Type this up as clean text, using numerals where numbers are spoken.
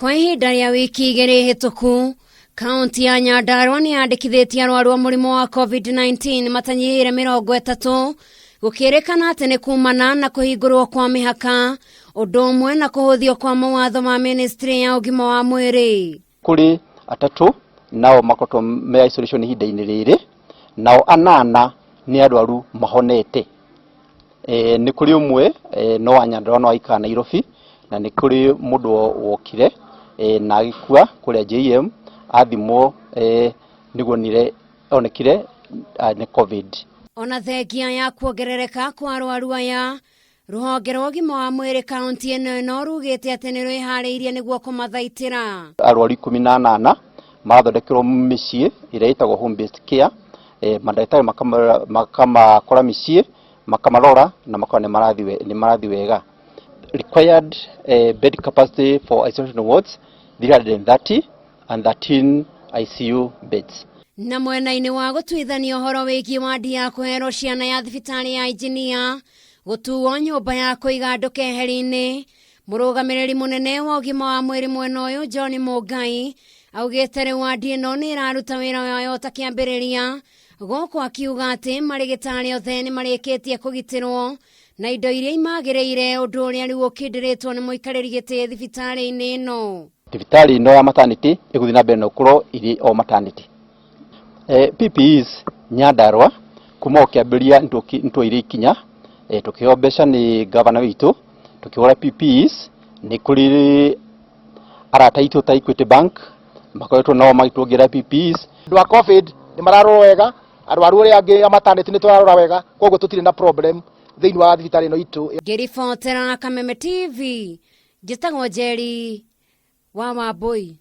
Kwa ihinda rĩa wiki igĩrĩ hĩtũku, kaunti ya Nyandarua nĩ yandĩkithĩtie arwaru a mũrimũ wa Covid-19 matanyihĩire 30, gũkĩrĩkana atĩ nĩ kumana na kũhingũrwo kwa mĩhaka, ũndũ ũmwe na kũhũthio kwa mawatho ma ministry ya Ugima wa Mwiri. Kuri atatu nao makoretwo me isolation ihinda-inĩ rĩrĩ, nao 8 nĩ arwaru mahonete. Nĩ kũrĩ ũmwe no wa Nyandarua no aikara Nairobi, na nĩ kũrĩ mũndũ wokire na agĩkua kũrĩa JM athimwo nigwo onekire nĩ Covid. Ona thengia ya kuongerereka kwa arwaru aya, ruhonge rwa Ugima wa Mwiri kaunti ĩno ruugite atĩ niruihariirie nigwo kũmathaitĩra. Arwaru 18 marathondekerwo mĩciĩ ĩrĩa ĩtagwo home based care, mandagĩtarĩ makamakora mĩciĩ, makamarora na makona nĩ marathi wega. Required bed capacity for isolation wards 330 and 13 ICU beds. Na mwena-inĩ wa gutuithania ũhoro wĩgiĩ wadi ya kũherwo ciana ya thibitarĩ ya Injinia, gũtuo nyũmba ya kũiga andũ keheri-inĩ, mũrũgamĩrĩri mũnene wa Ugima wa Mwiri mwena ũyũ John Mũngai augĩte rĩu wadi ĩno nĩ ĩraruta wĩra wayo ta kĩambĩrĩria, gũkũ akiuga atĩ marĩgĩtarĩ othe nĩ marĩkĩtie kũgitĩrwo na indo iria imagĩrĩire, ũndũ ũrĩa rĩu ũkĩndĩrĩtwo nĩ mũikarĩri gĩtĩ thibitarĩ-inĩ ĩno. Thibitarĩ ĩno ya maternity ĩgũthiĩ na mbere na gũkorwo irĩ o maternity. PPEs Nyandarua kuma ũkĩambĩria nĩtwoire ikinya, tũkĩheo mbeca nĩ gavana witũ, tũkĩgũra PPEs. Nĩ kũrĩ arata aitũ ta Equity Bank makoretwo nao magĩtuongerera PPEs. Andũ a Covid nĩ mararora wega, arwaru arĩa angĩ a maternity nĩ twararora wega, koguo tũtirĩ na problem thĩinĩ wa thibitarĩ ĩno itũ. Ngĩribotera Kameme TV, njĩtagwo Njeri wa Wambui.